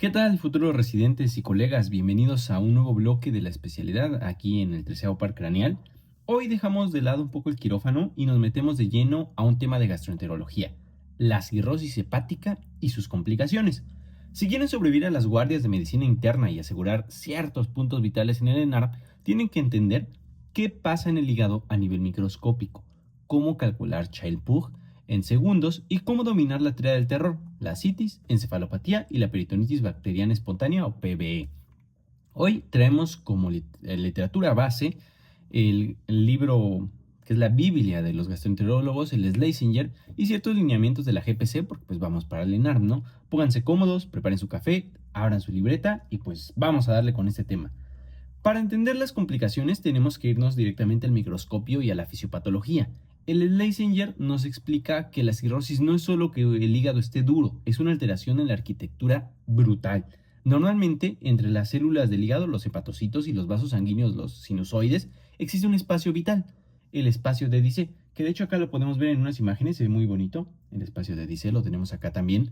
¿Qué tal, futuros residentes y colegas? Bienvenidos a un nuevo bloque de la especialidad aquí en el 13º Par Craneal. Hoy dejamos de lado un poco el quirófano y nos metemos de lleno a un tema de gastroenterología, la cirrosis hepática y sus complicaciones. Si quieren sobrevivir a las guardias de medicina interna y asegurar ciertos puntos vitales en el ENARP, tienen que entender qué pasa en el hígado a nivel microscópico, cómo calcular Child-Pugh en segundos y cómo dominar la tríada del terror, la citis, encefalopatía y la peritonitis bacteriana espontánea o PBE. Hoy traemos como literatura base el libro que es la Biblia de los gastroenterólogos, el Schlesinger, y ciertos lineamientos de la GPC, porque pues vamos para el ENARM, ¿no? Pónganse cómodos, preparen su café, abran su libreta y pues vamos a darle con este tema. Para entender las complicaciones tenemos que irnos directamente al microscopio y a la fisiopatología. El Schlesinger nos explica que la cirrosis no es solo que el hígado esté duro, es una alteración en la arquitectura brutal. Normalmente, entre las células del hígado, los hepatocitos y los vasos sanguíneos, los sinusoides, existe un espacio vital, el espacio de Dice, que de hecho acá lo podemos ver en unas imágenes, se ve muy bonito. El espacio de Dice lo tenemos acá también.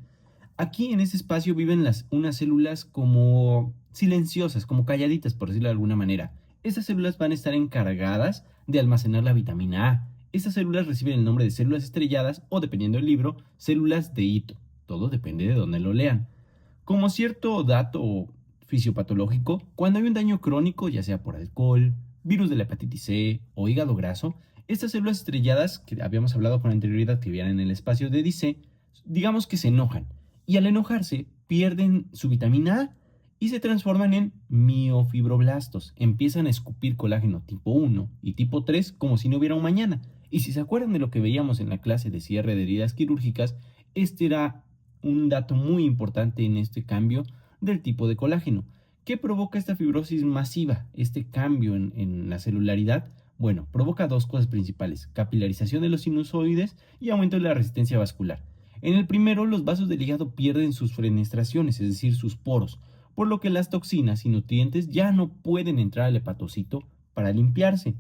Aquí en este espacio viven unas células como silenciosas, como calladitas, por decirlo de alguna manera. Estas células van a estar encargadas de almacenar la vitamina A. Estas células reciben el nombre de células estrelladas o, dependiendo del libro, células de Ito. Todo depende de dónde lo lean. Como cierto dato fisiopatológico, cuando hay un daño crónico, ya sea por alcohol, virus de la hepatitis C o hígado graso, estas células estrelladas, que habíamos hablado con anterioridad que vivían en el espacio de Dice, digamos que se enojan y al enojarse pierden su vitamina A y se transforman en miofibroblastos. Empiezan a escupir colágeno tipo 1 y tipo 3 como si no hubiera un mañana. Y si se acuerdan de lo que veíamos en la clase de cierre de heridas quirúrgicas, este era un dato muy importante en este cambio del tipo de colágeno. ¿Qué provoca esta fibrosis masiva, este cambio en la celularidad? Bueno, provoca dos cosas principales: capilarización de los sinusoides y aumento de la resistencia vascular. En el primero, los vasos del hígado pierden sus fenestraciones, es decir, sus poros, por lo que las toxinas y nutrientes ya no pueden entrar al hepatocito para limpiarse.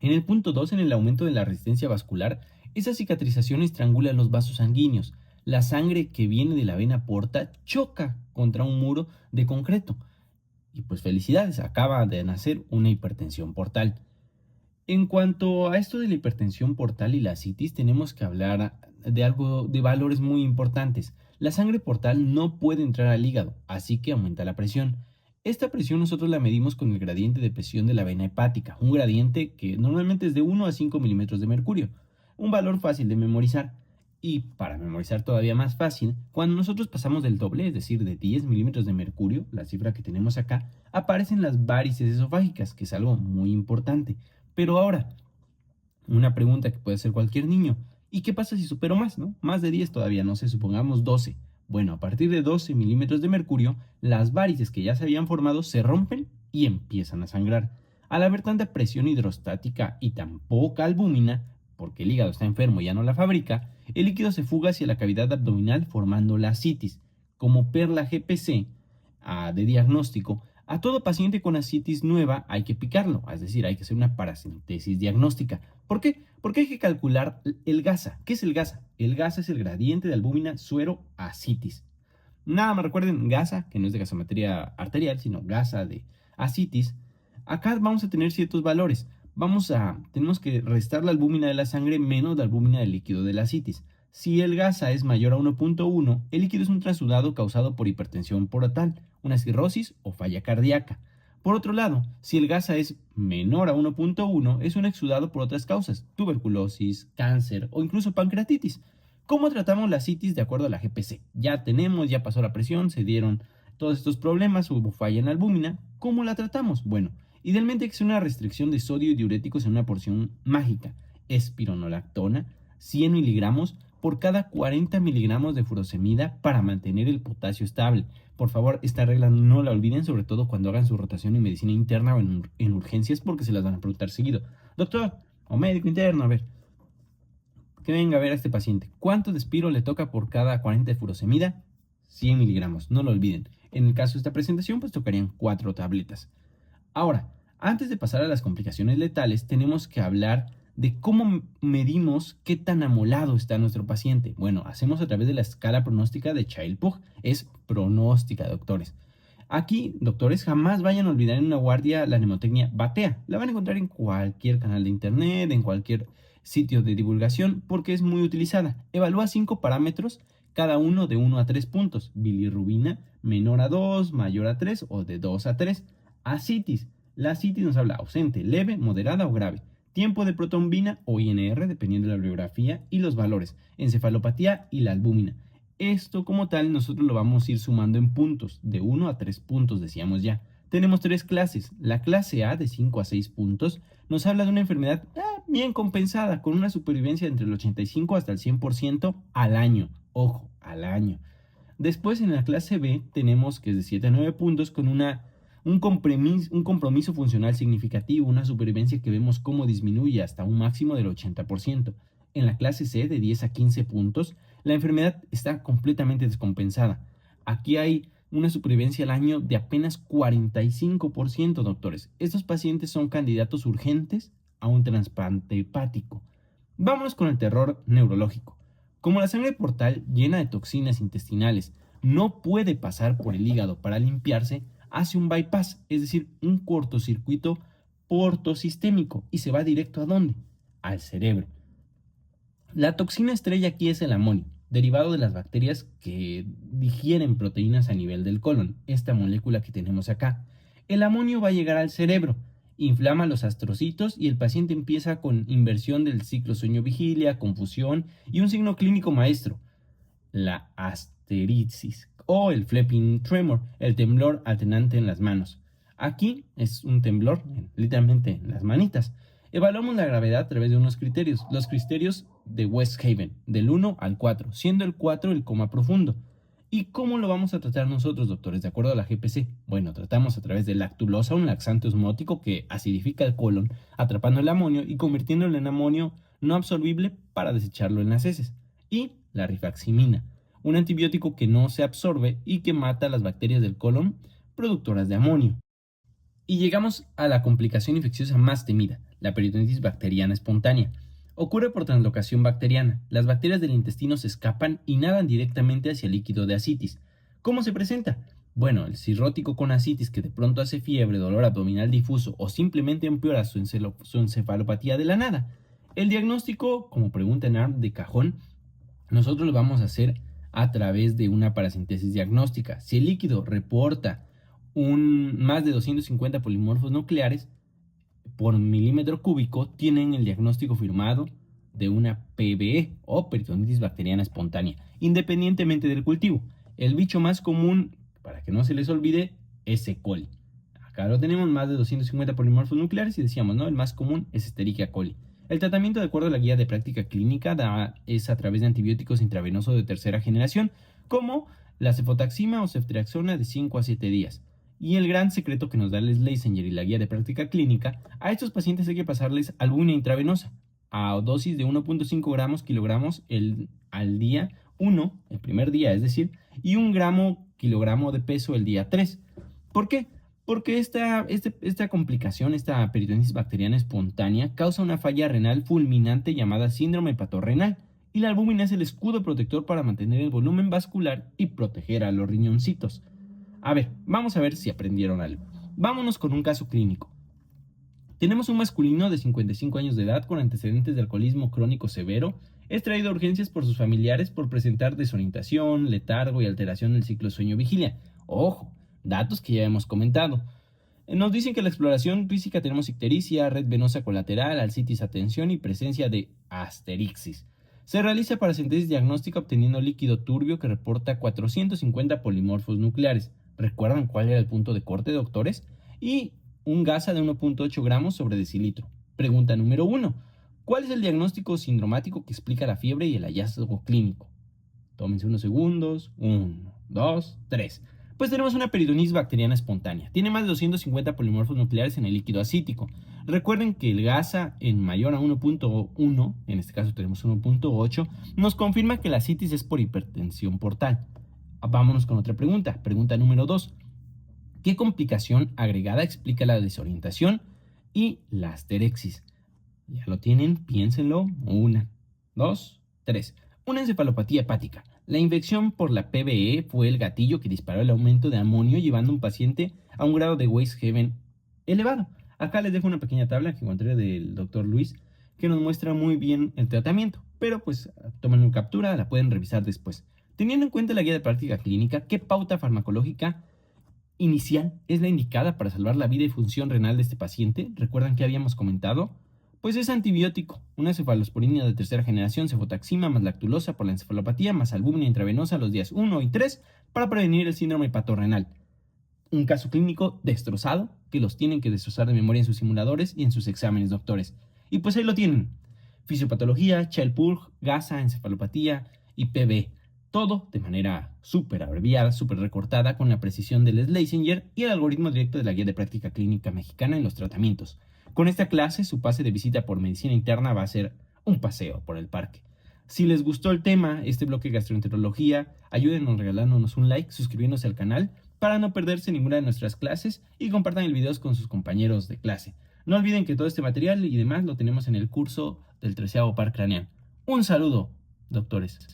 En el punto 2, en el aumento de la resistencia vascular, esa cicatrización estrangula los vasos sanguíneos. La sangre que viene de la vena porta choca contra un muro de concreto. Y pues felicidades, acaba de nacer una hipertensión portal. En cuanto a esto de la hipertensión portal y la citis, tenemos que hablar de algo de valores muy importantes. La sangre portal no puede entrar al hígado, así que aumenta la presión. Esta presión nosotros la medimos con el gradiente de presión de la vena hepática, un gradiente que normalmente es de 1 a 5 milímetros de mercurio, un valor fácil de memorizar. Y para memorizar todavía más fácil, cuando nosotros pasamos del doble, es decir, de 10 milímetros de mercurio, la cifra que tenemos acá, aparecen las varices esofágicas, que es algo muy importante. Pero ahora, una pregunta que puede hacer cualquier niño: ¿y qué pasa si supero más, no? Más de 10 todavía, no sé, supongamos 12. Bueno, a partir de 12 milímetros de mercurio, las varices que ya se habían formado se rompen y empiezan a sangrar. Al haber tanta presión hidrostática y tan poca albúmina, porque el hígado está enfermo y ya no la fabrica, el líquido se fuga hacia la cavidad abdominal formando la citis. Como perla GPC de diagnóstico, a todo paciente con ascitis nueva hay que picarlo, es decir, hay que hacer una paracentesis diagnóstica. ¿Por qué? Porque hay que calcular el GASA. ¿Qué es el GASA? El GASA es el gradiente de albúmina suero ascitis. Nada más recuerden, GASA, que no es de gasometría arterial, sino GASA de ascitis. Acá vamos a tener ciertos valores. Tenemos que restar la albúmina de la sangre menos la albúmina del líquido de la ascitis. Si el GASA es mayor a 1.1, el líquido es un transudado causado por hipertensión portal, una cirrosis o falla cardíaca. Por otro lado, si el GASA es menor a 1.1, es un exudado por otras causas, tuberculosis, cáncer o incluso pancreatitis. ¿Cómo tratamos la citis de acuerdo a la GPC? Ya pasó la presión, se dieron todos estos problemas, hubo falla en la albúmina. ¿Cómo la tratamos? Bueno, idealmente hay que hacer una restricción de sodio y diuréticos en una porción mágica: espironolactona, 100 miligramos por cada 40 miligramos de furosemida para mantener el potasio estable. Por favor, esta regla no la olviden, sobre todo cuando hagan su rotación en medicina interna o en urgencias, porque se las van a preguntar seguido. Doctor o médico interno, a ver, que venga a ver a este paciente. ¿Cuánto de espiro le toca por cada 40 de furosemida? 100 miligramos, no lo olviden. En el caso de esta presentación, pues tocarían 4 tabletas. Ahora, antes de pasar a las complicaciones letales, tenemos que hablar de cómo medimos qué tan amolado está nuestro paciente. Bueno, hacemos a través de la escala pronóstica de Child-Pugh. Es pronóstica, doctores. Aquí, doctores, jamás vayan a olvidar en una guardia la mnemotecnia BATEA. La van a encontrar en cualquier canal de internet, en cualquier sitio de divulgación, porque es muy utilizada. Evalúa 5 parámetros, cada uno de 1 a 3 puntos. Bilirrubina menor a 2, mayor a 3 o de 2 a 3. Ascitis. La ascitis nos habla ausente, leve, moderada o grave. Tiempo de protombina o INR, dependiendo de la bibliografía, y los valores. Encefalopatía y la albúmina. Esto como tal nosotros lo vamos a ir sumando en puntos, de 1 a 3 puntos decíamos ya. Tenemos 3 clases. La clase A de 5 a 6 puntos nos habla de una enfermedad bien compensada, con una supervivencia entre el 85 hasta el 100% al año. Ojo, al año. Después en la clase B tenemos que es de 7 a 9 puntos con un compromiso funcional significativo, una supervivencia que vemos cómo disminuye hasta un máximo del 80%. En la clase C de 10 a 15 puntos, la enfermedad está completamente descompensada. Aquí hay una supervivencia al año de apenas 45%, doctores. Estos pacientes son candidatos urgentes a un trasplante hepático. Vámonos con el terror neurológico. Como la sangre portal llena de toxinas intestinales no puede pasar por el hígado para limpiarse, hace un bypass, es decir, un cortocircuito portosistémico y se va directo ¿a dónde? Al cerebro. La toxina estrella aquí es el amonio, derivado de las bacterias que digieren proteínas a nivel del colon, esta molécula que tenemos acá. El amonio va a llegar al cerebro, inflama los astrocitos y el paciente empieza con inversión del ciclo sueño-vigilia, confusión y un signo clínico maestro, la asterixis o el flapping tremor, el temblor alternante en las manos. Aquí es un temblor, literalmente en las manitas. Evaluamos la gravedad a través de unos criterios, los criterios de West Haven, del 1 al 4, siendo el 4 el coma profundo. ¿Y cómo lo vamos a tratar nosotros, doctores, de acuerdo a la GPC? Bueno, tratamos a través de lactulosa, un laxante osmótico que acidifica el colon, atrapando el amonio y convirtiéndolo en amonio no absorbible para desecharlo en las heces. Y la rifaximina, un antibiótico que no se absorbe y que mata las bacterias del colon productoras de amonio. Y llegamos a la complicación infecciosa más temida, la peritonitis bacteriana espontánea. Ocurre por translocación bacteriana. Las bacterias del intestino se escapan y nadan directamente hacia el líquido de ascitis. ¿Cómo se presenta? Bueno, el cirrótico con ascitis que de pronto hace fiebre, dolor abdominal difuso o simplemente empeora su encefalopatía de la nada. El diagnóstico, como pregunta en ARM de cajón, nosotros lo vamos a hacer a través de una parasintesis diagnóstica. Si el líquido reporta más de 250 polimorfos nucleares por milímetro cúbico, tienen el diagnóstico firmado de una PBE o peritonitis bacteriana espontánea, independientemente del cultivo. El bicho más común, para que no se les olvide, es E. coli. Acá lo tenemos, más de 250 polimorfos nucleares y decíamos, ¿no? El más común es Escherichia coli. El tratamiento, de acuerdo a la guía de práctica clínica, es a través de antibióticos intravenosos de tercera generación, como la cefotaxima o ceftriaxona de 5 a 7 días. Y el gran secreto que nos da el Schlesinger y la guía de práctica clínica, a estos pacientes hay que pasarles albúmina intravenosa a dosis de 1.5 gramos kilogramos al día 1, el primer día es decir, y 1 gramo kilogramo de peso el día 3. ¿Por qué? Porque esta complicación, esta peritonitis bacteriana espontánea, causa una falla renal fulminante llamada síndrome hepatorrenal, y la albúmina es el escudo protector para mantener el volumen vascular y proteger a los riñoncitos. A ver, vamos a ver si aprendieron algo. Vámonos con un caso clínico. Tenemos un masculino de 55 años de edad con antecedentes de alcoholismo crónico severo. Es traído a urgencias por sus familiares por presentar desorientación, letargo y alteración del ciclo sueño-vigilia. Ojo, datos que ya hemos comentado. Nos dicen que en la exploración física tenemos ictericia, red venosa colateral, ascitis a tensión y presencia de asterixis. Se realiza paracentesis diagnóstica obteniendo líquido turbio que reporta 450 polimorfos nucleares. ¿Recuerdan cuál era el punto de corte, doctores? Y un gasa de 1.8 gramos sobre decilitro. Pregunta número 1. ¿Cuál es el diagnóstico sindromático que explica la fiebre y el hallazgo clínico? Tómense unos segundos. 1, 2, 3. Pues tenemos una peritonitis bacteriana espontánea. Tiene más de 250 polimorfos nucleares en el líquido ascítico. Recuerden que el gasa en mayor a 1.1, en este caso tenemos 1.8, nos confirma que la ascitis es por hipertensión portal. Vámonos con otra pregunta. Pregunta número 2. ¿Qué complicación agregada explica la desorientación y la asterexis? Ya lo tienen, piénsenlo. 1, 2, 3. Una encefalopatía hepática. La infección por la PBE fue el gatillo que disparó el aumento de amonio, llevando a un paciente a un grado de Weisshausen elevado. Acá les dejo una pequeña tabla que encontré del doctor Luis que nos muestra muy bien el tratamiento, pero pues tomen una captura, la pueden revisar después. Teniendo en cuenta la guía de práctica clínica, ¿qué pauta farmacológica inicial es la indicada para salvar la vida y función renal de este paciente? ¿Recuerdan que habíamos comentado? Pues es antibiótico, una cefalosporina de tercera generación, cefotaxima más lactulosa por la encefalopatía más albúmina intravenosa los días 1 y 3 para prevenir el síndrome hepatorrenal. Un caso clínico destrozado que los tienen que destrozar de memoria en sus simuladores y en sus exámenes, doctores. Y pues ahí lo tienen. Fisiopatología, Child-Purge, gasa, encefalopatía y PB. Todo de manera súper abreviada, súper recortada, con la precisión del Schlesinger y el algoritmo directo de la guía de práctica clínica mexicana en los tratamientos. Con esta clase, su pase de visita por medicina interna va a ser un paseo por el parque. Si les gustó el tema, este bloque de gastroenterología, ayúdenos regalándonos un like, suscribiéndose al canal para no perderse ninguna de nuestras clases y compartan el video con sus compañeros de clase. No olviden que todo este material y demás lo tenemos en el curso del 13º par craneal. Un saludo, doctores.